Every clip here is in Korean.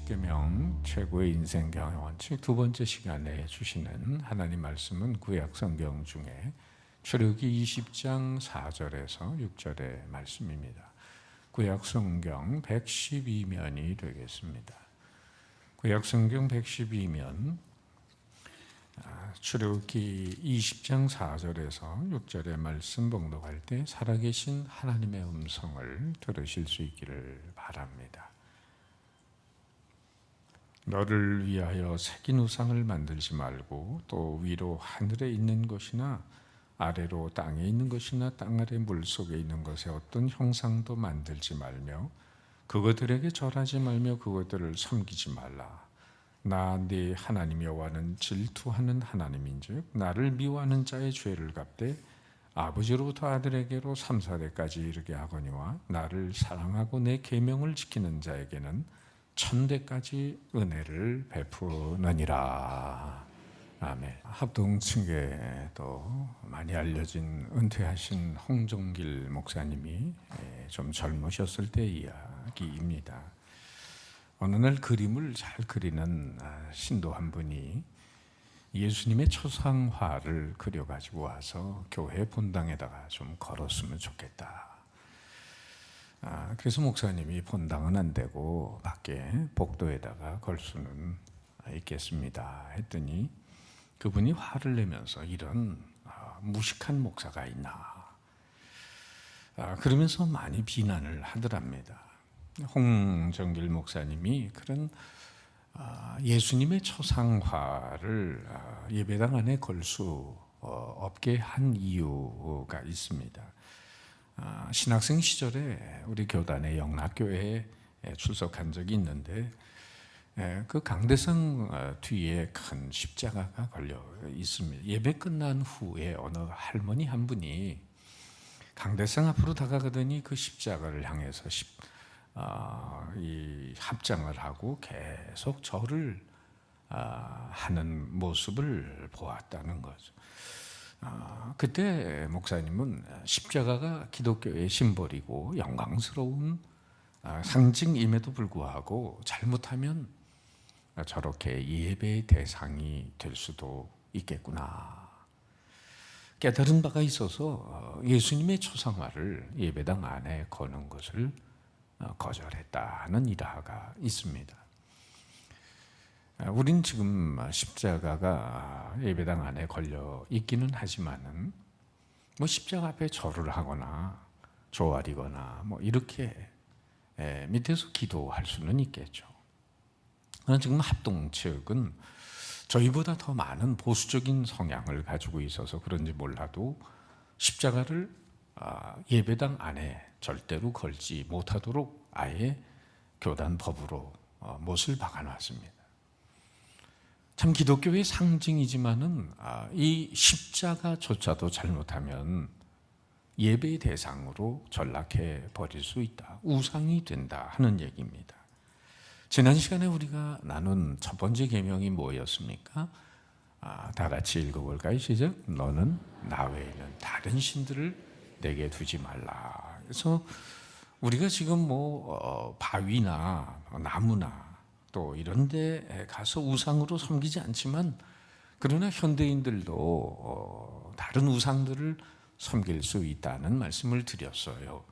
십계명 최고의 인생 경영 원칙 두 번째 시간에 주시는 하나님 말씀은 구약 성경 중에 출애굽기 20장 4절에서 6절의 말씀입니다. 구약 성경 112면이 되겠습니다. 구약 성경 112면 출애굽기 20장 4절에서 6절의 말씀 봉독할 때 살아계신 하나님의 음성을 들으실 수 있기를 바랍니다. 너를 위하여 새긴 우상을 만들지 말고 또 위로 하늘에 있는 것이나 아래로 땅에 있는 것이나 땅 아래 물속에 있는 것에 어떤 형상도 만들지 말며 그것들에게 절하지 말며 그것들을 섬기지 말라. 나 네 하나님 여호와는 질투하는 하나님인즉 나를 미워하는 자의 죄를 갚되 아버지로부터 아들에게로 3, 4대까지 이르게 하거니와 나를 사랑하고 내 계명을 지키는 자에게는 1000대까지 은혜를 베푸느니라. 아멘. 합동측에도 많이 알려진 은퇴하신 홍종길 목사님이 좀 젊으셨을 때 이야기입니다. 어느 날 그림을 잘 그리는 신도 한 분이 예수님의 초상화를 그려가지고 와서 교회 본당에다가 좀 걸었으면 좋겠다. 그래서 목사님이 본당은 안 되고 밖에 복도에다가 걸 수는 있겠습니다 했더니 그분이 화를 내면서 이런 무식한 목사가 있나 그러면서 많이 비난을 하더랍니다. 홍정길 목사님이 그런 예수님의 초상화를 예배당 안에 걸 수 없게 한 이유가 있습니다. 신학생 시절에 우리 교단의 영락교회에 출석한 적이 있는데 그 강대상 뒤에 큰 십자가가 걸려 있습니다. 예배 끝난 후에 어느 할머니 한 분이 강대상 앞으로 다가가더니 그 십자가를 향해서 이 합장을 하고 계속 절을 하는 모습을 보았다는 거죠. 그때 목사님은 십자가가 기독교의 심벌이고 영광스러운 상징임에도 불구하고 잘못하면 저렇게 예배의 대상이 될 수도 있겠구나 깨달은 바가 있어서 예수님의 초상화를 예배당 안에 거는 것을 거절했다는 일화가 있습니다. 우린 지금 십자가가 예배당 안에 걸려 있기는 하지만은 뭐 십자가 앞에 절을 하거나 조아리거나 뭐 이렇게 밑에서 기도할 수는 있겠죠. 그러나 지금 합동 측은 저희보다 더 많은 보수적인 성향을 가지고 있어서 그런지 몰라도 십자가를 예배당 안에 절대로 걸지 못하도록 아예 교단 법으로 못을 박아놨습니다. 참 기독교의 상징이지만은 이 십자가조차도 잘못하면 예배의 대상으로 전락해 버릴 수 있다. 우상이 된다 하는 얘기입니다. 지난 시간에 우리가 나눈 첫 번째 계명이 뭐였습니까? 다 같이 읽어볼까요? 시작. 너는 나 외에는 다른 신들을 내게 두지 말라. 그래서 우리가 지금 뭐 바위나 나무나 또 이런 데 가서 우상으로 섬기지 않지만 그러나 현대인들도 다른 우상들을 섬길 수 있다는 말씀을 드렸어요.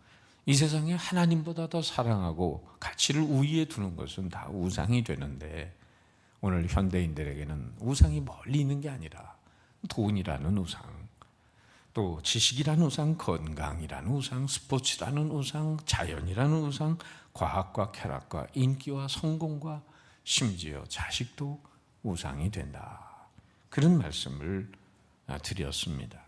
이 세상에 하나님보다 더 사랑하고 가치를 우위에 두는 것은 다 우상이 되는데 오늘 현대인들에게는 우상이 멀리 있는 게 아니라 돈이라는 우상, 또 지식이라는 우상, 건강이라는 우상, 스포츠라는 우상, 자연이라는 우상, 과학과 쾌락과 인기와 성공과 심지어 자식도 우상이 된다. 그런 말씀을 드렸습니다.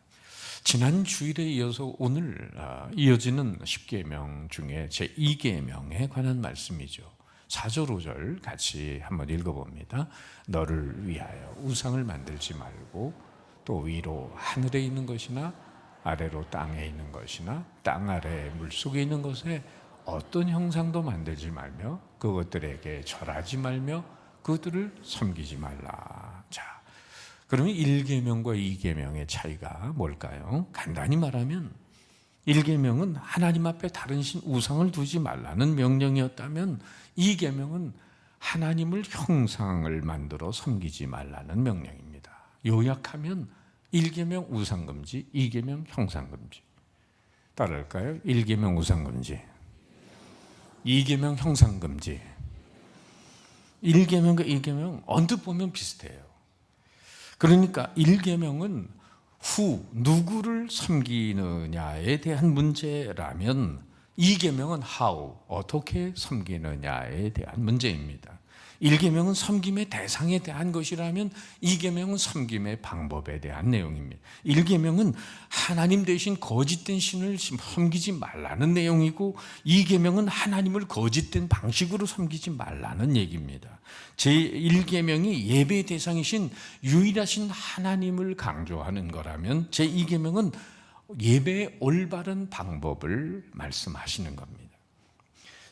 지난 주일에 이어서 오늘 이어지는 10계명 중에 제2계명에 관한 말씀이죠. 4절 5절 같이 한번 읽어봅니다. 너를 위하여 우상을 만들지 말고 또 위로 하늘에 있는 것이나 아래로 땅에 있는 것이나 땅 아래 물속에 있는 것에 어떤 형상도 만들지 말며 그것들에게 절하지 말며 그것들을 섬기지 말라. 자, 그러면 1계명과 2계명의 차이가 뭘까요? 간단히 말하면 1계명은 하나님 앞에 다른 신 우상을 두지 말라는 명령이었다면 2계명은 하나님을 형상을 만들어 섬기지 말라는 명령입니다. 요약하면 1계명 우상금지, 2계명 형상금지. 따를까요? 1계명 우상금지, 2계명 형상금지. 1계명과 2계명 언뜻 보면 비슷해요. 그러니까 1계명은 누구를 섬기느냐에 대한 문제라면 2계명은 어떻게 섬기느냐에 대한 문제입니다. 1계명은 섬김의 대상에 대한 것이라면 2계명은 섬김의 방법에 대한 내용입니다. 1계명은 하나님 대신 거짓된 신을 섬기지 말라는 내용이고 2계명은 하나님을 거짓된 방식으로 섬기지 말라는 얘기입니다. 제1계명이 예배의 대상이신 유일하신 하나님을 강조하는 거라면 제2계명은 예배의 올바른 방법을 말씀하시는 겁니다.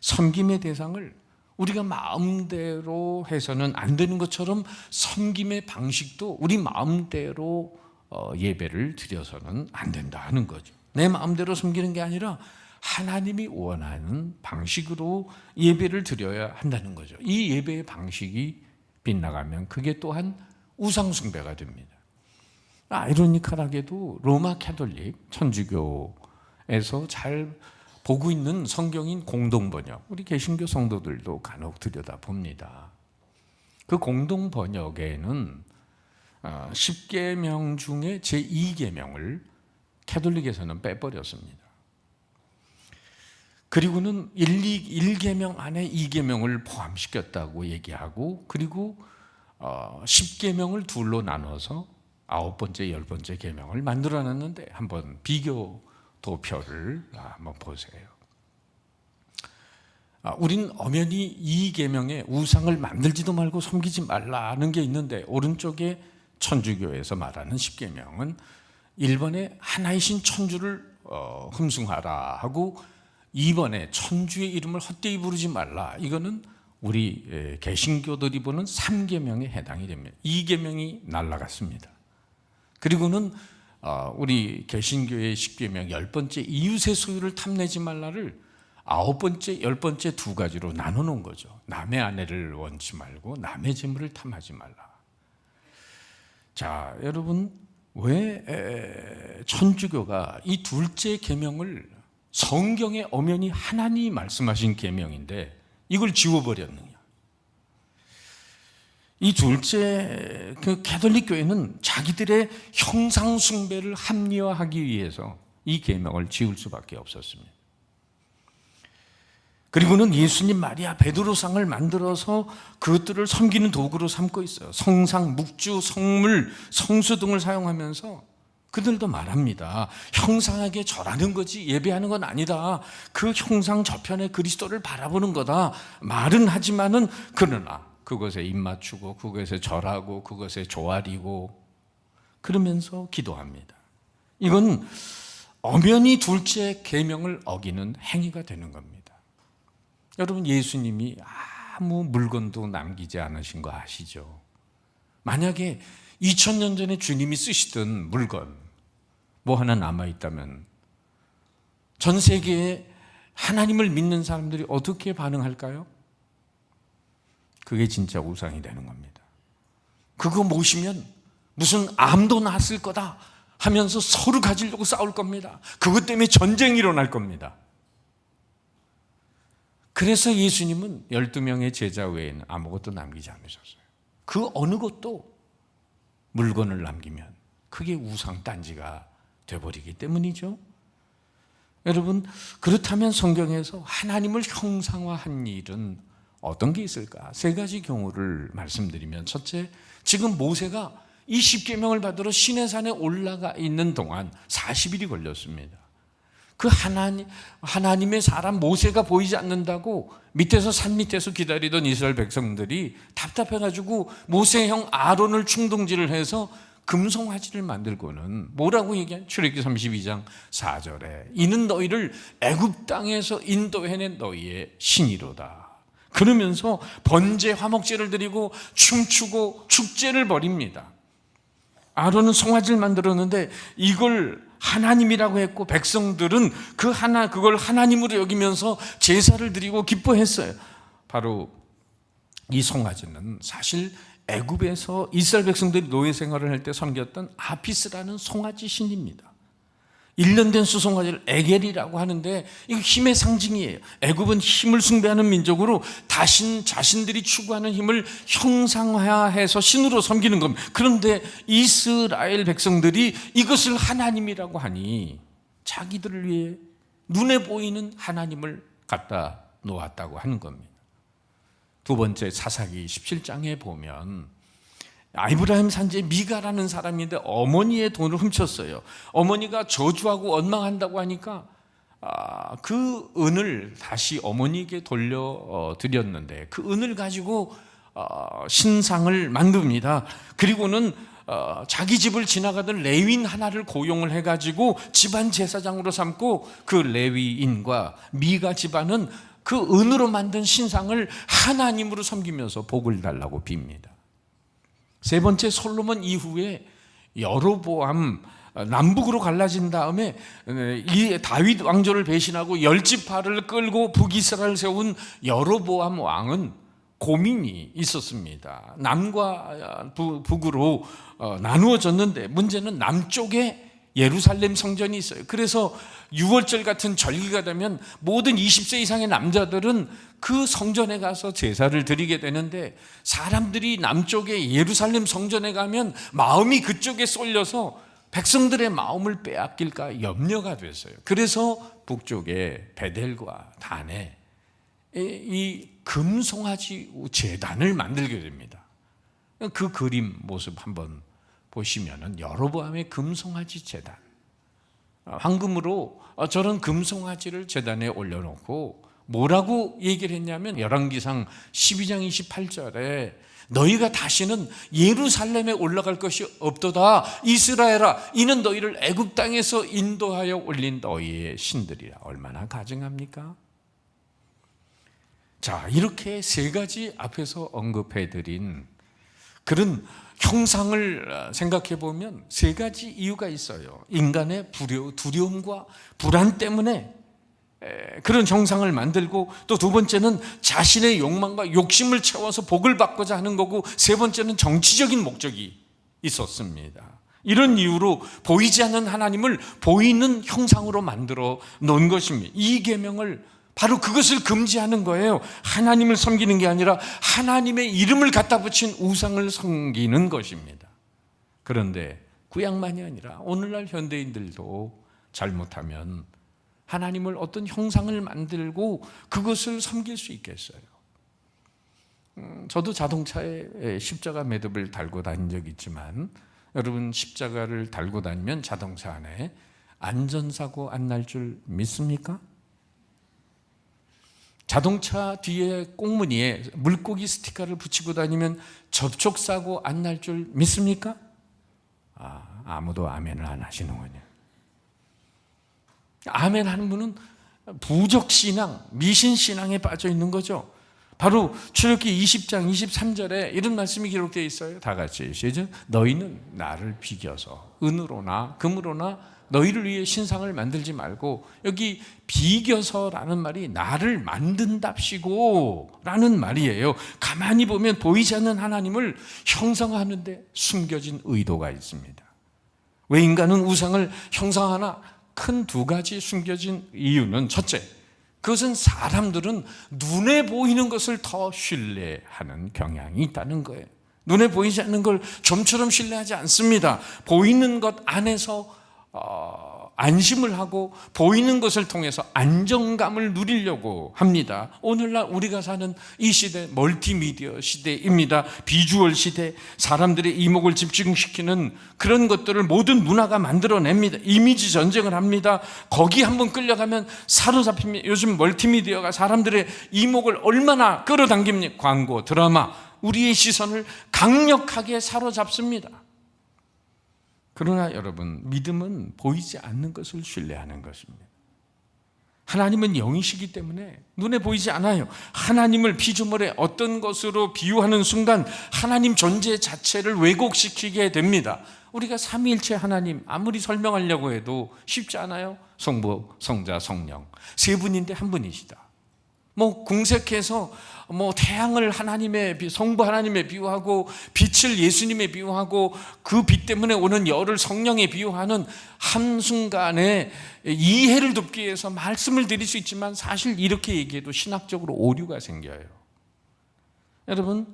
섬김의 대상을 우리가 마음대로 해서는 안 되는 것처럼 섬김의 방식도 우리 마음대로 예배를 드려서는 안 된다는 거죠. 내 마음대로 섬기는 게 아니라 하나님이 원하는 방식으로 예배를 드려야 한다는 거죠. 이 예배의 방식이 빗나가면 그게 또한 우상숭배가 됩니다. 아이러니컬하게도 로마 캐톨릭 천주교에서 잘 보고 있는 성경인 공동번역, 우리 개신교 성도들도 간혹 들여다봅니다. 그 공동번역에는 10계명 중에 제2계명을 캐톨릭에서는 빼버렸습니다. 그리고는 1계명 안에 2계명을 포함시켰다고 얘기하고, 그리고 10계명을 둘로 나눠서 9번째, 10번째 계명을 만들어놨는데 한번 비교 도표를 한번 보세요. 우린 엄연히 2계명에 우상을 만들지도 말고 섬기지 말라는 게 있는데, 오른쪽에 천주교에서 말하는 10계명은 1번에 하나이신 천주를 흠숭하라 하고, 2번에 천주의 이름을 헛되이 부르지 말라, 이거는 우리 개신교들이 보는 3계명에 해당이 됩니다. 2계명이 날아갔습니다. 그리고는 우리 개신교의 10계명 10번째 이웃의 소유를 탐내지 말라를 9번째, 10번째 두 가지로 나눠놓은 거죠. 남의 아내를 원치 말고 남의 재물을 탐하지 말라. 자, 여러분, 왜 천주교가 이 둘째 계명을 성경에 엄연히 하나님이 말씀하신 계명인데 이걸 지워버렸느냐? 이 둘째 그 가톨릭 교회는 자기들의 형상 숭배를 합리화하기 위해서 이 계명을 지울 수밖에 없었습니다. 그리고는 예수님, 마리아, 베드로상을 만들어서 그것들을 섬기는 도구로 삼고 있어요. 성상, 묵주, 성물, 성수 등을 사용하면서 그들도 말합니다. 형상에게 절하는 거지 예배하는 건 아니다. 그 형상 저편에 그리스도를 바라보는 거다. 말은 하지만은 그러나 그것에 입맞추고 그것에 절하고 그것에 조아리고 그러면서 기도합니다. 이건 엄연히 둘째 계명을 어기는 행위가 되는 겁니다. 여러분, 예수님이 아무 물건도 남기지 않으신 거 아시죠? 만약에 2000년 전에 주님이 쓰시던 물건 뭐 하나 남아있다면 전 세계에 하나님을 믿는 사람들이 어떻게 반응할까요? 그게 진짜 우상이 되는 겁니다. 그거 모시면 무슨 암도 났을 거다 하면서 서로 가지려고 싸울 겁니다. 그것 때문에 전쟁이 일어날 겁니다. 그래서 예수님은 12명의 제자 외에는 아무것도 남기지 않으셨어요. 그 어느 것도 물건을 남기면 그게 우상단지가 되어버리기 때문이죠. 여러분, 그렇다면 성경에서 하나님을 형상화한 일은 어떤 게 있을까? 세 가지 경우를 말씀드리면, 첫째, 지금 모세가 이 10계명을 받으러 시내산에 올라가 있는 동안 40일이 걸렸습니다. 그 하나님의 사람 모세가 보이지 않는다고 밑에서 산 밑에서 기다리던 이스라엘 백성들이 답답해가지고 모세의 형 아론을 충동질을 해서 금송아지를 만들고는 뭐라고 얘기한? 출애굽기 32장 4절에 이는 너희를 애굽 땅에서 인도해낸 너희의 신이로다. 그러면서 번제 화목제를 드리고 춤추고 축제를 벌입니다. 아론은 송아지를 만들었는데 이걸 하나님이라고 했고 백성들은 그걸 하나님으로 여기면서 제사를 드리고 기뻐했어요. 바로 이 송아지는 사실 애굽에서 이스라엘 백성들이 노예 생활을 할 때 섬겼던 아피스라는 송아지 신입니다. 1년 된 수송아지를 에겔이라고 하는데 이거 힘의 상징이에요. 애굽은 힘을 숭배하는 민족으로 자신들이 추구하는 힘을 형상화해서 신으로 섬기는 겁니다. 그런데 이스라엘 백성들이 이것을 하나님이라고 하니 자기들을 위해 눈에 보이는 하나님을 갖다 놓았다고 하는 겁니다. 두 번째, 사사기 17장에 보면 아브라함 산지에 미가라는 사람인데 어머니의 돈을 훔쳤어요. 어머니가 저주하고 원망한다고 하니까 그 은을 다시 어머니에게 돌려드렸는데 그 은을 가지고 신상을 만듭니다. 그리고는 자기 집을 지나가던 레위인 하나를 고용을 해가지고 집안 제사장으로 삼고 그 레위인과 미가 집안은 그 은으로 만든 신상을 하나님으로 섬기면서 복을 달라고 빕니다. 세 번째, 솔로몬 이후에 여로보암 남북으로 갈라진 다음에 이 다윗 왕조를 배신하고 10지파를 끌고 북이스라엘을 세운 여로보암 왕은 고민이 있었습니다. 남과 북으로 나누어졌는데 문제는 남쪽에 예루살렘 성전이 있어요. 그래서 6월절 같은 절기가 되면 모든 20세 이상의 남자들은 그 성전에 가서 제사를 드리게 되는데 사람들이 남쪽에 예루살렘 성전에 가면 마음이 그쪽에 쏠려서 백성들의 마음을 빼앗길까 염려가 됐어요. 그래서 북쪽에 베델과 단에 이 금송아지 제단을 만들게 됩니다. 그 그림 모습 한번 보시면은 여로보암의 금송아지 제단, 황금으로 저런 금송아지를 제단에 올려놓고 뭐라고 얘기를 했냐면 열왕기상 12장 28절에 너희가 다시는 예루살렘에 올라갈 것이 없도다. 이스라엘아, 이는 너희를 애굽 땅에서 인도하여 올린 너희의 신들이라. 얼마나 가증합니까? 자, 이렇게 세 가지 앞에서 언급해드린 그런 형상을 생각해 보면 세 가지 이유가 있어요. 인간의 두려움과 불안 때문에 그런 형상을 만들고, 또 두 번째는 자신의 욕망과 욕심을 채워서 복을 받고자 하는 거고, 세 번째는 정치적인 목적이 있었습니다. 이런 이유로 보이지 않는 하나님을 보이는 형상으로 만들어 놓은 것입니다. 이 계명을 바로 그것을 금지하는 거예요. 하나님을 섬기는 게 아니라 하나님의 이름을 갖다 붙인 우상을 섬기는 것입니다. 그런데 구약만이 아니라 오늘날 현대인들도 잘못하면 하나님을 어떤 형상을 만들고 그것을 섬길 수 있겠어요. 저도 자동차에 십자가 매듭을 달고 다닌 적이 있지만, 여러분 십자가를 달고 다니면 자동차 안에 안전사고 안 날 줄 믿습니까? 자동차 뒤에 꽁무니에 물고기 스티커를 붙이고 다니면 접촉사고 안 날 줄 믿습니까? 아무도 아멘을 안 하시는군요. 아멘 하는 분은 부적신앙, 미신신앙에 빠져 있는 거죠. 바로 출애굽기 20장 23절에 이런 말씀이 기록되어 있어요. 다 같이 시작. 너희는 나를 비겨서 은으로나 금으로나 너희를 위해 신상을 만들지 말고, 여기 비겨서라는 말이 나를 만든답시고 라는 말이에요. 가만히 보면 보이지 않는 하나님을 형상화하는데 숨겨진 의도가 있습니다. 왜 인간은 우상을 형상하나? 큰 두 가지 숨겨진 이유는, 첫째, 그것은 사람들은 눈에 보이는 것을 더 신뢰하는 경향이 있다는 거예요. 눈에 보이지 않는 걸 좀처럼 신뢰하지 않습니다. 보이는 것 안에서 안심을 하고 보이는 것을 통해서 안정감을 누리려고 합니다. 오늘날 우리가 사는 이 시대 멀티미디어 시대입니다. 비주얼 시대, 사람들의 이목을 집중시키는 그런 것들을 모든 문화가 만들어냅니다. 이미지 전쟁을 합니다. 거기 한번 끌려가면 사로잡힙니다. 요즘 멀티미디어가 사람들의 이목을 얼마나 끌어당깁니까? 광고, 드라마, 우리의 시선을 강력하게 사로잡습니다. 그러나 여러분, 믿음은 보이지 않는 것을 신뢰하는 것입니다. 하나님은 영이시기 때문에 눈에 보이지 않아요. 하나님을 피조물의 어떤 것으로 비유하는 순간 하나님 존재 자체를 왜곡시키게 됩니다. 우리가 삼위일체 하나님 아무리 설명하려고 해도 쉽지 않아요. 성부, 성자, 성령 세 분인데 한 분이시다. 뭐 궁색해서 뭐 태양을 성부 하나님에 비유하고 빛을 예수님에 비유하고 그 빛 때문에 오는 열을 성령에 비유하는 한순간에 이해를 돕기 위해서 말씀을 드릴 수 있지만 사실 이렇게 얘기해도 신학적으로 오류가 생겨요. 여러분,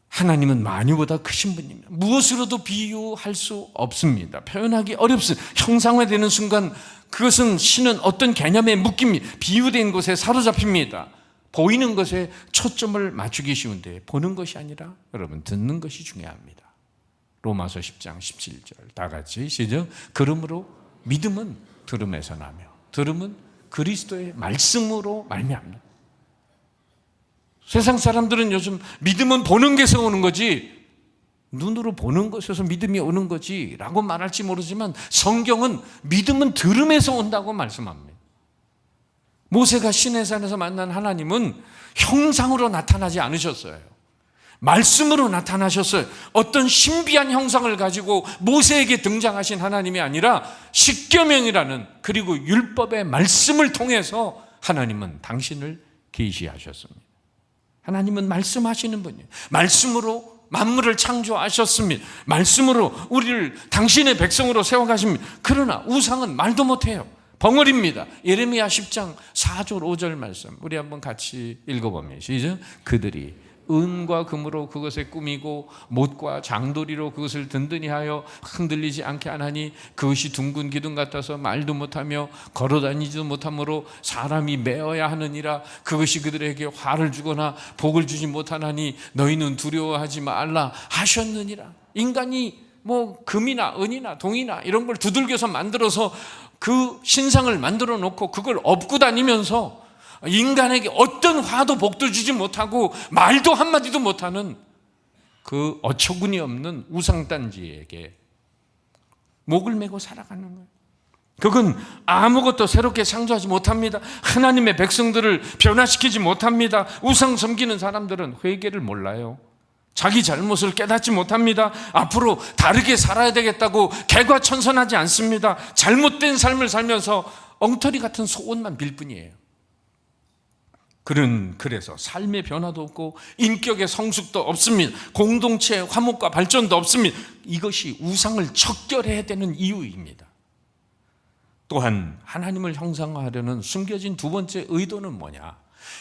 하나님은 만유보다 크신 분입니다. 무엇으로도 비유할 수 없습니다. 표현하기 어렵습니다. 형상화되는 순간 그것은 신은 어떤 개념에 묶입니다. 비유된 곳에 사로잡힙니다. 보이는 것에 초점을 맞추기 쉬운데 보는 것이 아니라 여러분 듣는 것이 중요합니다. 로마서 10장 17절 다 같이 시작. 그러므로 믿음은 들음에서 나며 들음은 그리스도의 말씀으로 말미암니다. 세상 사람들은 요즘 믿음은 보는 것에서 오는 거지, 눈으로 보는 것에서 믿음이 오는 거지 라고 말할지 모르지만 성경은 믿음은 들음에서 온다고 말씀합니다. 모세가 시내산에서 만난 하나님은 형상으로 나타나지 않으셨어요. 말씀으로 나타나셨어요. 어떤 신비한 형상을 가지고 모세에게 등장하신 하나님이 아니라 십계명이라는 그리고 율법의 말씀을 통해서 하나님은 당신을 계시하셨습니다. 하나님은 말씀하시는 분이에요. 말씀으로 만물을 창조하셨습니다. 말씀으로 우리를 당신의 백성으로 세워가십니다. 그러나 우상은 말도 못해요. 벙어리입니다. 예레미야 10장 4절 5절 말씀 우리 한번 같이 읽어보면 시작. 그들이 은과 금으로 그것에 꾸미고 못과 장도리로 그것을 든든히 하여 흔들리지 않게 하나니 그것이 둥근 기둥 같아서 말도 못하며 걸어다니지도 못하므로 사람이 메어야 하느니라. 그것이 그들에게 화를 주거나 복을 주지 못하나니 너희는 두려워하지 말라 하셨느니라. 인간이 뭐 금이나 은이나 동이나 이런 걸 두들겨서 만들어서 그 신상을 만들어 놓고 그걸 업고 다니면서 인간에게 어떤 화도 복도 주지 못하고 말도 한마디도 못하는 그 어처구니 없는 우상단지에게 목을 메고 살아가는 거예요. 그건 아무것도 새롭게 창조하지 못합니다. 하나님의 백성들을 변화시키지 못합니다. 우상 섬기는 사람들은 회개를 몰라요. 자기 잘못을 깨닫지 못합니다. 앞으로 다르게 살아야 되겠다고 개과천선하지 않습니다. 잘못된 삶을 살면서 엉터리 같은 소원만 빌 뿐이에요. 그래서 삶의 변화도 없고 인격의 성숙도 없습니다. 공동체의 화목과 발전도 없습니다. 이것이 우상을 척결해야 되는 이유입니다. 또한 하나님을 형상화하려는 숨겨진 두 번째 의도는 뭐냐?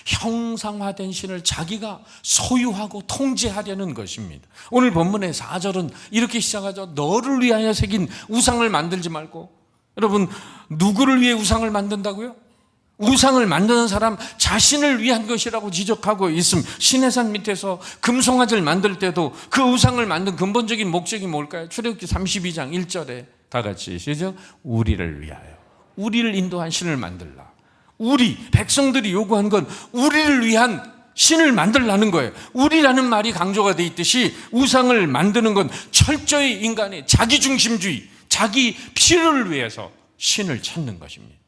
형상화된 신을 자기가 소유하고 통제하려는 것입니다. 오늘 본문의 4절은 이렇게 시작하죠. 너를 위하여 새긴 우상을 만들지 말고. 여러분, 누구를 위해 우상을 만든다고요? 우상을 만드는 사람 자신을 위한 것이라고 지적하고 있습니다. 시내산 밑에서 금송아지를 만들 때도 그 우상을 만든 근본적인 목적이 뭘까요? 출애굽기 32장 1절에 다 같이 시작. 우리를 위하여 우리를 인도한 신을 만들라. 우리 백성들이 요구한 건 우리를 위한 신을 만들라는 거예요. 우리라는 말이 강조가 돼 있듯이 우상을 만드는 건 철저히 인간의 자기중심주의, 자기 필요를 위해서 신을 찾는 것입니다.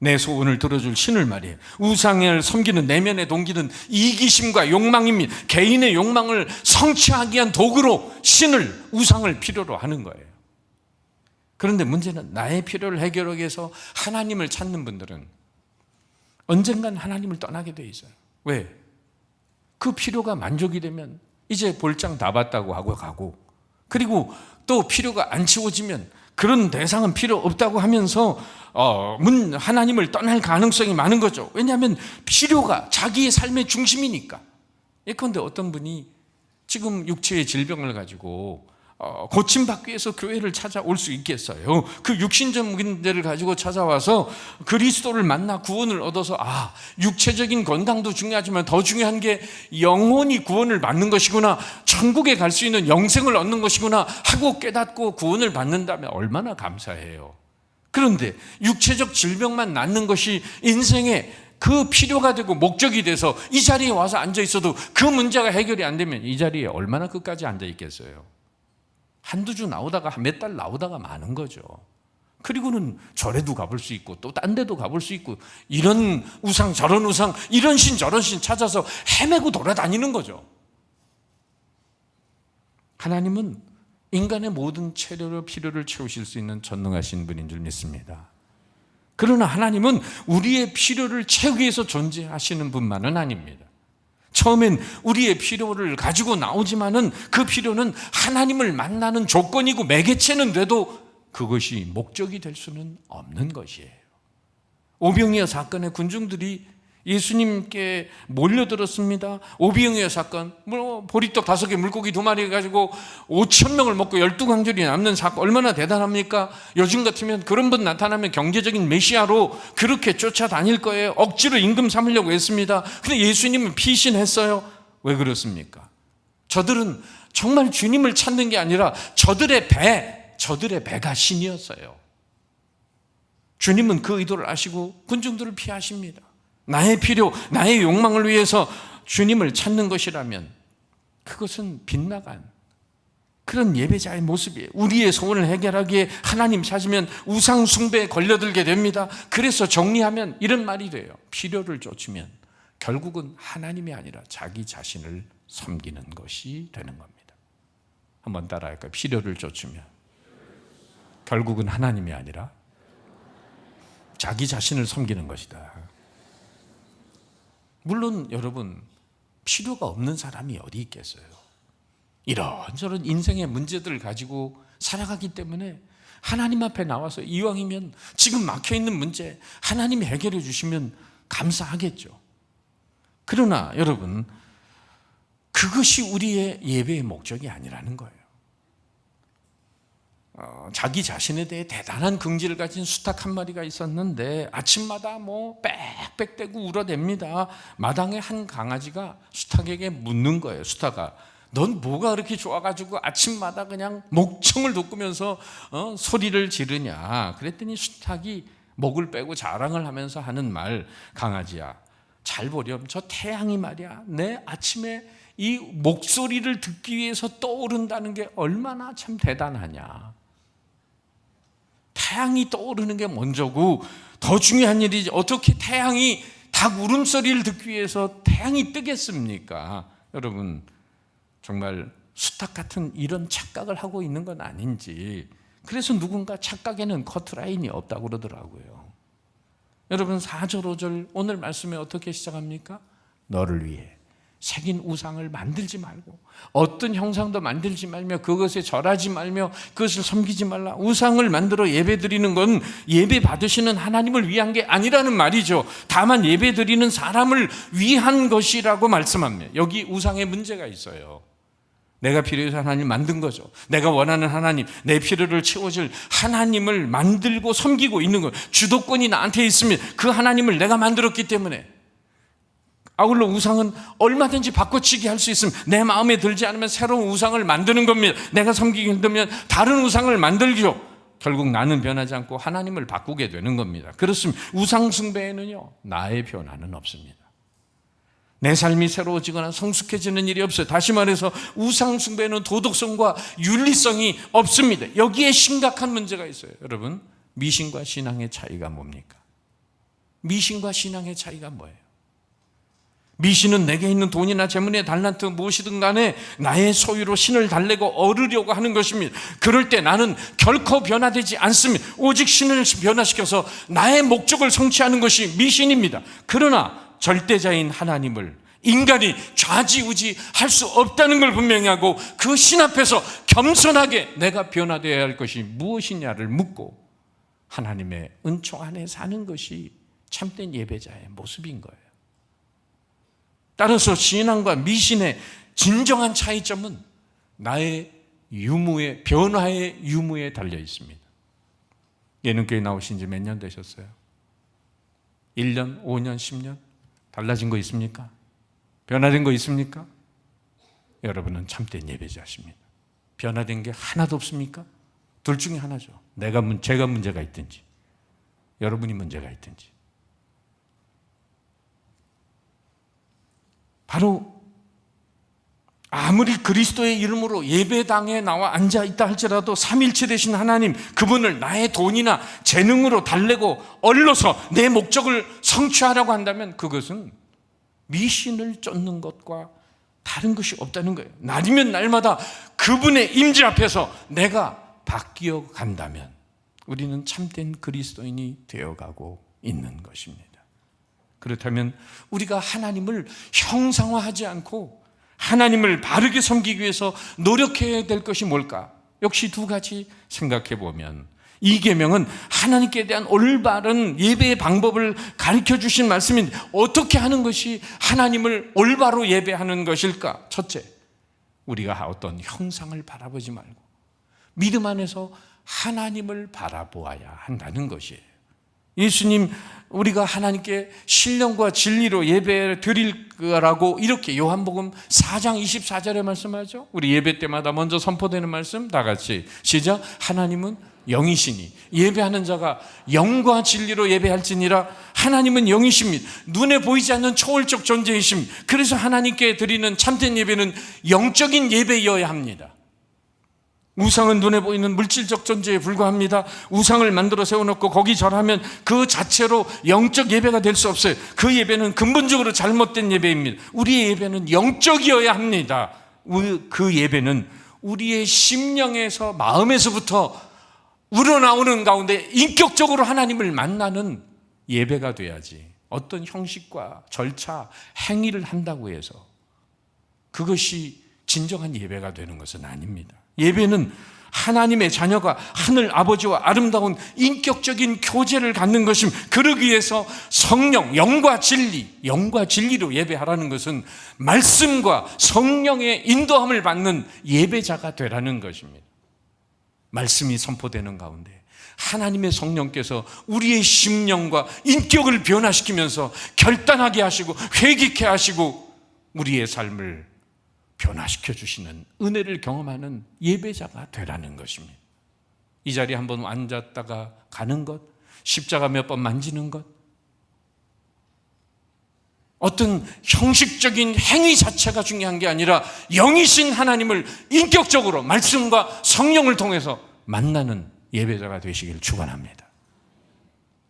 내 소원을 들어줄 신을 말이에요. 우상을 섬기는 내면의 동기는 이기심과 욕망입니다. 개인의 욕망을 성취하기 위한 도구로 신을, 우상을 필요로 하는 거예요. 그런데 문제는 나의 필요를 해결하기 위해서 하나님을 찾는 분들은 언젠간 하나님을 떠나게 돼 있어요. 왜? 그 필요가 만족이 되면 이제 볼장 다 봤다고 하고 가고, 그리고 또 필요가 안 채워지면 그런 대상은 필요 없다고 하면서 하나님을 떠날 가능성이 많은 거죠. 왜냐하면 필요가 자기의 삶의 중심이니까. 예컨대 어떤 분이 지금 육체의 질병을 가지고 고침받기 위해서 교회를 찾아올 수 있겠어요? 그 육신적 문제를 가지고 찾아와서 그리스도를 만나 구원을 얻어서 육체적인 건강도 중요하지만 더 중요한 게 영혼이 구원을 받는 것이구나, 천국에 갈 수 있는 영생을 얻는 것이구나 하고 깨닫고 구원을 받는다면 얼마나 감사해요. 그런데 육체적 질병만 낫는 것이 인생의 그 필요가 되고 목적이 돼서 이 자리에 와서 앉아 있어도 그 문제가 해결이 안 되면 이 자리에 얼마나 끝까지 앉아 있겠어요? 한두 주 나오다가 몇 달 나오다가 마는 거죠. 그리고는 절에도 가볼 수 있고 또 딴 데도 가볼 수 있고 이런 우상 저런 우상 이런 신 저런 신 찾아서 헤매고 돌아다니는 거죠. 하나님은 인간의 모든 필요를 채우실 수 있는 전능하신 분인 줄 믿습니다. 그러나 하나님은 우리의 필요를 채우기 위해서 존재하시는 분만은 아닙니다. 처음엔 우리의 필요를 가지고 나오지만은 그 필요는 하나님을 만나는 조건이고 매개체는 돼도 그것이 목적이 될 수는 없는 것이에요. 오병이어 사건의 군중들이 예수님께 몰려들었습니다. 오병이어 사건, 보리떡 5개, 물고기 2마리 가지고 5,000명을 먹고 12강줄이 남는 사건, 얼마나 대단합니까? 요즘 같으면 그런 분 나타나면 경제적인 메시아로 그렇게 쫓아다닐 거예요. 억지로 임금 삼으려고 했습니다. 근데 예수님은 피신했어요. 왜 그렇습니까? 저들은 정말 주님을 찾는 게 아니라 저들의 배가 신이었어요. 주님은 그 의도를 아시고 군중들을 피하십니다. 나의 필요, 나의 욕망을 위해서 주님을 찾는 것이라면 그것은 빗나간 그런 예배자의 모습이에요. 우리의 소원을 해결하기에 하나님 찾으면 우상 숭배에 걸려들게 됩니다. 그래서 정리하면 이런 말이 돼요. 필요를 쫓으면 결국은 하나님이 아니라 자기 자신을 섬기는 것이 되는 겁니다. 한번 따라할까요? 필요를 쫓으면 결국은 하나님이 아니라 자기 자신을 섬기는 것이다. 물론 여러분, 필요가 없는 사람이 어디 있겠어요? 이런저런 인생의 문제들을 가지고 살아가기 때문에 하나님 앞에 나와서 이왕이면 지금 막혀있는 문제 하나님이 해결해 주시면 감사하겠죠. 그러나 여러분, 그것이 우리의 예배의 목적이 아니라는 거예요. 자기 자신에 대해 대단한 긍지를 가진 수탉 한 마리가 있었는데 아침마다 빽빽대고 울어댑니다. 마당에 한 강아지가 수탉에게 묻는 거예요. 수탉아, 넌 뭐가 그렇게 좋아가지고 아침마다 그냥 목청을 돋구면서 소리를 지르냐. 그랬더니 수탉이 목을 빼고 자랑을 하면서 하는 말, 강아지야, 잘 보렴, 저 태양이 말이야, 내 아침에 이 목소리를 듣기 위해서 떠오른다는 게 얼마나 참 대단하냐. 태양이 떠오르는 게 먼저고 더 중요한 일이지, 어떻게 태양이 닭 울음소리를 듣기 위해서 태양이 뜨겠습니까? 여러분, 정말 수탉 같은 이런 착각을 하고 있는 건 아닌지. 그래서 누군가 착각에는 커트라인이 없다고 그러더라고요. 여러분, 4절 5절 오늘 말씀에 어떻게 시작합니까? 너를 위해 새긴 우상을 만들지 말고 어떤 형상도 만들지 말며 그것에 절하지 말며 그것을 섬기지 말라. 우상을 만들어 예배드리는 건 예배 받으시는 하나님을 위한 게 아니라는 말이죠. 다만 예배드리는 사람을 위한 것이라고 말씀합니다. 여기 우상의 문제가 있어요. 내가 필요해서 하나님 만든 거죠. 내가 원하는 하나님, 내 필요를 채워줄 하나님을 만들고 섬기고 있는 거예요. 주도권이 나한테 있으면 그 하나님을 내가 만들었기 때문에. 아울러 우상은 얼마든지 바꿔치기 할 수 있으면, 내 마음에 들지 않으면 새로운 우상을 만드는 겁니다. 내가 섬기기 힘들면 다른 우상을 만들죠. 결국 나는 변하지 않고 하나님을 바꾸게 되는 겁니다. 그렇습니다. 우상 숭배에는요, 나의 변화는 없습니다. 내 삶이 새로워지거나 성숙해지는 일이 없어요. 다시 말해서 우상 숭배는 도덕성과 윤리성이 없습니다. 여기에 심각한 문제가 있어요. 여러분, 미신과 신앙의 차이가 뭡니까? 미신과 신앙의 차이가 뭐예요? 미신은 내게 있는 돈이나 재물이나 달란트 무엇이든 간에 나의 소유로 신을 달래고 얻으려고 하는 것입니다. 그럴 때 나는 결코 변화되지 않습니다. 오직 신을 변화시켜서 나의 목적을 성취하는 것이 미신입니다. 그러나 절대자인 하나님을 인간이 좌지우지할 수 없다는 걸 분명히 하고 그 신 앞에서 겸손하게 내가 변화되어야 할 것이 무엇이냐를 묻고 하나님의 은총 안에 사는 것이 참된 예배자의 모습인 거예요. 따라서 신앙과 미신의 진정한 차이점은 나의 유무에, 변화의 유무에 달려 있습니다. 예능교회 나오신 지 몇 년 되셨어요? 1년, 5년, 10년? 달라진 거 있습니까? 변화된 거 있습니까? 여러분은 참된 예배자십니다. 변화된 게 하나도 없습니까? 둘 중에 하나죠. 제가 문제가 있든지 여러분이 문제가 있든지. 바로 아무리 그리스도의 이름으로 예배당에 나와 앉아있다 할지라도 삼일체 되신 하나님, 그분을 나의 돈이나 재능으로 달래고 얼러서 내 목적을 성취하라고 한다면 그것은 미신을 쫓는 것과 다른 것이 없다는 거예요. 날이면 날마다 그분의 임재 앞에서 내가 바뀌어 간다면 우리는 참된 그리스도인이 되어가고 있는 것입니다. 그렇다면 우리가 하나님을 형상화하지 않고 하나님을 바르게 섬기기 위해서 노력해야 될 것이 뭘까? 역시 두 가지 생각해 보면 이 계명은 하나님께 대한 올바른 예배의 방법을 가르쳐 주신 말씀인데 어떻게 하는 것이 하나님을 올바로 예배하는 것일까? 첫째, 우리가 어떤 형상을 바라보지 말고 믿음 안에서 하나님을 바라보아야 한다는 것이에요. 예수님, 우리가 하나님께 신령과 진리로 예배 드릴 거라고 이렇게 요한복음 4장 24절에 말씀하죠. 우리 예배 때마다 먼저 선포되는 말씀 다 같이 시작. 하나님은 영이시니 예배하는 자가 영과 진리로 예배할지니라. 하나님은 영이십니다. 눈에 보이지 않는 초월적 존재이십니다. 그래서 하나님께 드리는 참된 예배는 영적인 예배여야 합니다. 우상은 눈에 보이는 물질적 존재에 불과합니다. 우상을 만들어 세워놓고 거기 절하면 그 자체로 영적 예배가 될 수 없어요. 그 예배는 근본적으로 잘못된 예배입니다. 우리의 예배는 영적이어야 합니다. 그 예배는 우리의 심령에서 마음에서부터 우러나오는 가운데 인격적으로 하나님을 만나는 예배가 돼야지 어떤 형식과 절차, 행위를 한다고 해서 그것이 진정한 예배가 되는 것은 아닙니다. 예배는 하나님의 자녀가 하늘 아버지와 아름다운 인격적인 교제를 갖는 것입니다. 그러기 위해서 성령, 영과 진리로 예배하라는 것은 말씀과 성령의 인도함을 받는 예배자가 되라는 것입니다. 말씀이 선포되는 가운데 하나님의 성령께서 우리의 심령과 인격을 변화시키면서 결단하게 하시고 회개케 하시고 우리의 삶을 변화시켜 주시는 은혜를 경험하는 예배자가 되라는 것입니다. 이 자리에 한번 앉았다가 가는 것, 십자가 몇 번 만지는 것, 어떤 형식적인 행위 자체가 중요한 게 아니라 영이신 하나님을 인격적으로 말씀과 성령을 통해서 만나는 예배자가 되시길 축원합니다.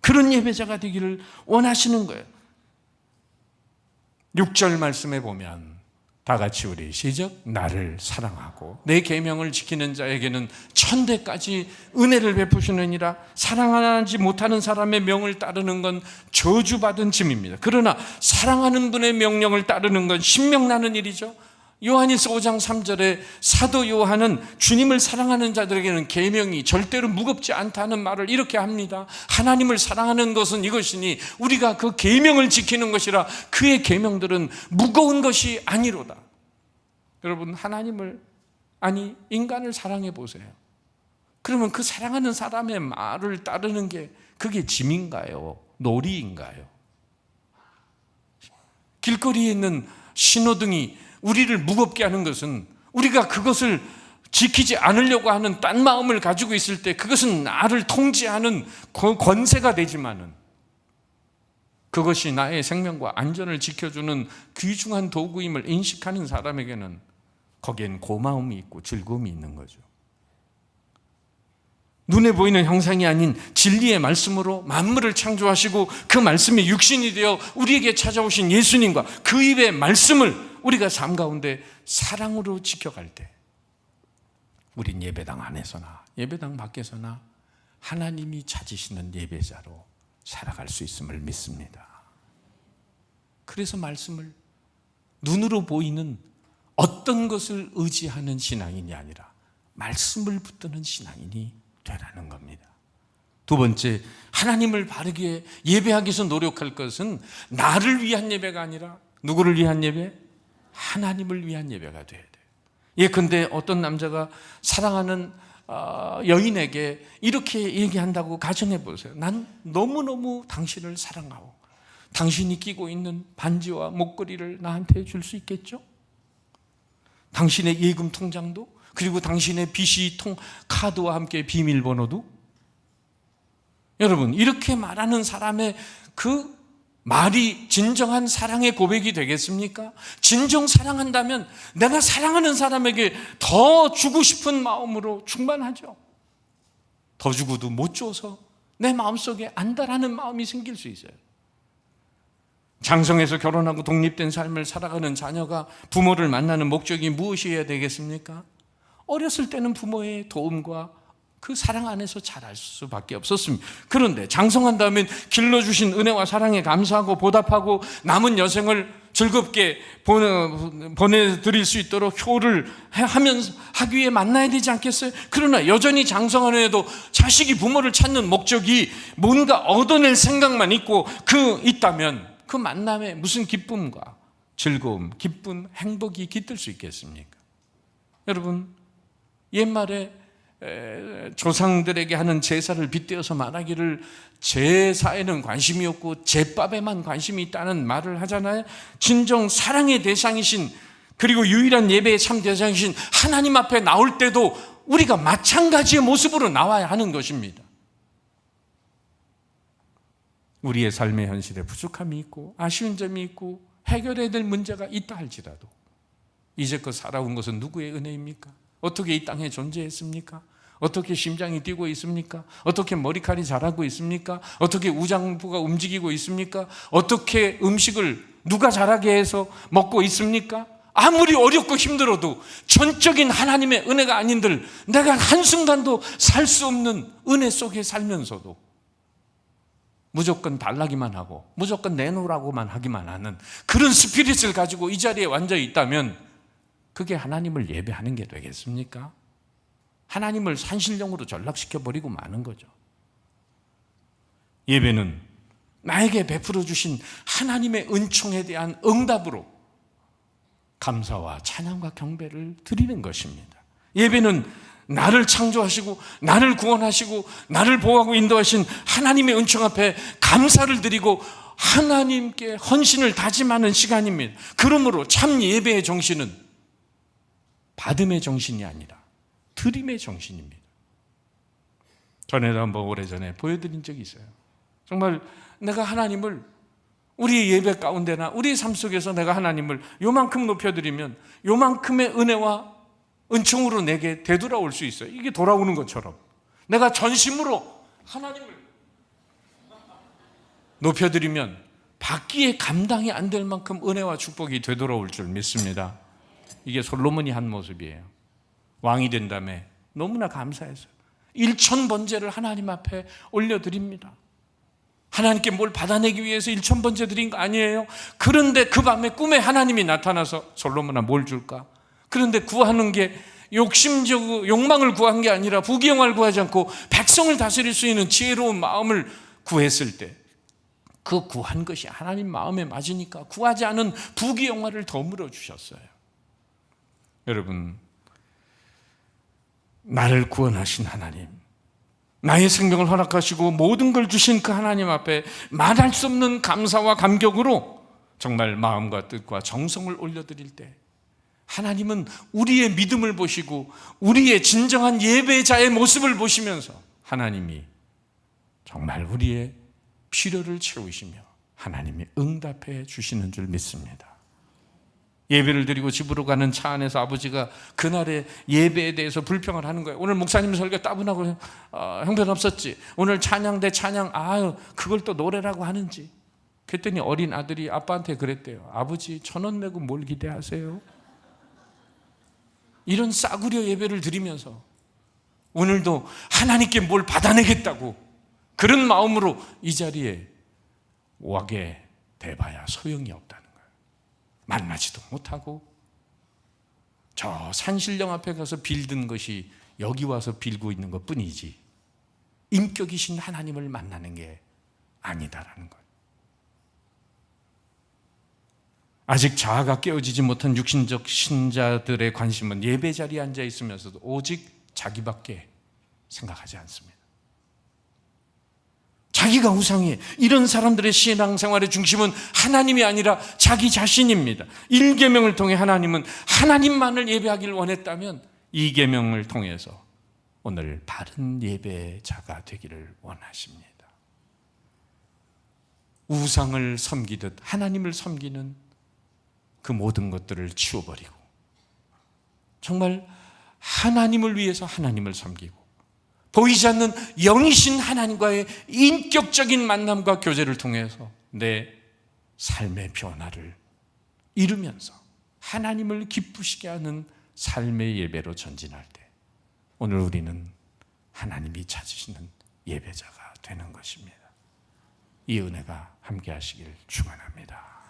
그런 예배자가 되기를 원하시는 거예요. 6절 말씀에 보면 다 같이 우리 시작. 나를 사랑하고 내 계명을 지키는 자에게는 천대까지 은혜를 베푸시느니라. 사랑하지 못하는 사람의 명을 따르는 건 저주받은 짐입니다. 그러나 사랑하는 분의 명령을 따르는 건 신명나는 일이죠. 요한일서 5장 3절에 사도 요한은 주님을 사랑하는 자들에게는 계명이 절대로 무겁지 않다는 말을 이렇게 합니다. 하나님을 사랑하는 것은 이것이니 우리가 그 계명을 지키는 것이라. 그의 계명들은 무거운 것이 아니로다. 여러분, 하나님을 아니 인간을 사랑해 보세요. 그러면 그 사랑하는 사람의 말을 따르는 게 그게 짐인가요? 놀이인가요? 길거리에 있는 신호등이 우리를 무겁게 하는 것은 우리가 그것을 지키지 않으려고 하는 딴 마음을 가지고 있을 때 그것은 나를 통제하는 권세가 되지만은 그것이 나의 생명과 안전을 지켜주는 귀중한 도구임을 인식하는 사람에게는 거기엔 고마움이 있고 즐거움이 있는 거죠. 눈에 보이는 형상이 아닌 진리의 말씀으로 만물을 창조하시고 그 말씀이 육신이 되어 우리에게 찾아오신 예수님과 그 입의 말씀을 우리가 삶 가운데 사랑으로 지켜갈 때 우린 예배당 안에서나 예배당 밖에서나 하나님이 찾으시는 예배자로 살아갈 수 있음을 믿습니다. 그래서 말씀을 눈으로 보이는 어떤 것을 의지하는 신앙인이 아니라 말씀을 붙드는 신앙인이 되라는 겁니다. 두 번째, 하나님을 바르게 예배하기 위해서 노력할 것은 나를 위한 예배가 아니라 누구를 위한 예배? 하나님을 위한 예배가 돼야 돼요. 예컨대 어떤 남자가 사랑하는 여인에게 이렇게 얘기한다고 가정해 보세요. 난 너무너무 당신을 사랑하고 당신이 끼고 있는 반지와 목걸이를 나한테 줄 수 있겠죠? 당신의 예금 통장도, 그리고 당신의 BC 카드와 함께 비밀번호도. 여러분, 이렇게 말하는 사람의 그 말이 진정한 사랑의 고백이 되겠습니까? 진정 사랑한다면 내가 사랑하는 사람에게 더 주고 싶은 마음으로 충만하죠. 더 주고도 못 줘서 내 마음속에 안달하는 마음이 생길 수 있어요. 장성해서 결혼하고 독립된 삶을 살아가는 자녀가 부모를 만나는 목적이 무엇이어야 되겠습니까? 어렸을 때는 부모의 도움과 그 사랑 안에서 자랄 수밖에 없었습니다. 그런데 장성한 다음엔 길러주신 은혜와 사랑에 감사하고 보답하고 남은 여생을 즐겁게 보내드릴 수 있도록 효를 하면서 하기 위해 만나야 되지 않겠어요? 그러나 여전히 장성한 후에도 자식이 부모를 찾는 목적이 뭔가 얻어낼 생각만 있고 있다면 그 만남에 무슨 기쁨과 즐거움, 기쁨, 행복이 깃들 수 있겠습니까? 여러분, 옛말에 조상들에게 하는 제사를 빗대어서 말하기를 제사에는 관심이 없고 제밥에만 관심이 있다는 말을 하잖아요. 진정 사랑의 대상이신, 그리고 유일한 예배의 참 대상이신 하나님 앞에 나올 때도 우리가 마찬가지의 모습으로 나와야 하는 것입니다. 우리의 삶의 현실에 부족함이 있고 아쉬운 점이 있고 해결해야 될 문제가 있다 할지라도 이제껏 살아온 것은 누구의 은혜입니까? 어떻게 이 땅에 존재했습니까? 어떻게 심장이 뛰고 있습니까? 어떻게 머리칼이 자라고 있습니까? 어떻게 우장부가 움직이고 있습니까? 어떻게 음식을 누가 자라게 해서 먹고 있습니까? 아무리 어렵고 힘들어도 전적인 하나님의 은혜가 아닌들 내가 한순간도 살 수 없는 은혜 속에 살면서도 무조건 달라기만 하고 무조건 내놓으라고만 하기만 하는 그런 스피릿을 가지고 이 자리에 앉아 있다면 그게 하나님을 예배하는 게 되겠습니까? 하나님을 산신령으로 전락시켜버리고 마는 거죠. 예배는 나에게 베풀어 주신 하나님의 은총에 대한 응답으로 감사와 찬양과 경배를 드리는 것입니다. 예배는 나를 창조하시고 나를 구원하시고 나를 보호하고 인도하신 하나님의 은총 앞에 감사를 드리고 하나님께 헌신을 다짐하는 시간입니다. 그러므로 참 예배의 정신은 받음의 정신이 아니라 드림의 정신입니다. 전에도 한번 오래전에 보여드린 적이 있어요. 정말 내가 하나님을 우리의 예배 가운데나 우리의 삶 속에서 내가 하나님을 요만큼 높여드리면 요만큼의 은혜와 은총으로 내게 되돌아올 수 있어요. 이게 돌아오는 것처럼 내가 전심으로 하나님을 높여드리면 받기에 감당이 안 될 만큼 은혜와 축복이 되돌아올 줄 믿습니다. 이게 솔로몬이 한 모습이에요. 왕이 된 다음에 너무나 감사해서 1000번제를 하나님 앞에 올려드립니다. 하나님께 뭘 받아내기 위해서 1000번제 드린 거 아니에요? 그런데 그 밤에 꿈에 하나님이 나타나서 솔로몬아 뭘 줄까? 그런데 구하는 게 욕심적 욕망을 구한 게 아니라 부귀영화를 구하지 않고 백성을 다스릴 수 있는 지혜로운 마음을 구했을 때 그 구한 것이 하나님 마음에 맞으니까 구하지 않은 부귀영화를 더물어 주셨어요. 여러분, 나를 구원하신 하나님, 나의 생명을 허락하시고 모든 걸 주신 그 하나님 앞에 말할 수 없는 감사와 감격으로 정말 마음과 뜻과 정성을 올려드릴 때 하나님은 우리의 믿음을 보시고 우리의 진정한 예배자의 모습을 보시면서 하나님이 정말 우리의 필요를 채우시며 하나님이 응답해 주시는 줄 믿습니다. 예배를 드리고 집으로 가는 차 안에서 아버지가 그날의 예배에 대해서 불평을 하는 거예요. 오늘 목사님 설교 따분하고 형편없었지. 오늘 찬양 대 찬양 그걸 또 노래라고 하는지. 그랬더니 어린 아들이 아빠한테 그랬대요. 아버지 1000원 내고 뭘 기대하세요? 이런 싸구려 예배를 드리면서 오늘도 하나님께 뭘 받아내겠다고 그런 마음으로 이 자리에 와게 돼봐야 소용이 없다는 거예요. 만나지도 못하고 저 산신령 앞에 가서 빌든 것이 여기 와서 빌고 있는 것뿐이지 인격이신 하나님을 만나는 게 아니다라는 거예요. 아직 자아가 깨어지지 못한 육신적 신자들의 관심은 예배 자리에 앉아 있으면서도 오직 자기밖에 생각하지 않습니다. 자기가 우상이에요. 이런 사람들의 신앙생활의 중심은 하나님이 아니라 자기 자신입니다. 1계명을 통해 하나님은 하나님만을 예배하기를 원했다면 2계명을 통해서 오늘 바른 예배자가 되기를 원하십니다. 우상을 섬기듯 하나님을 섬기는 그 모든 것들을 치워버리고 정말 하나님을 위해서 하나님을 섬기고 보이지 않는 영이신 하나님과의 인격적인 만남과 교제를 통해서 내 삶의 변화를 이루면서 하나님을 기쁘시게 하는 삶의 예배로 전진할 때 오늘 우리는 하나님이 찾으시는 예배자가 되는 것입니다. 이 은혜가 함께 하시길 축원합니다.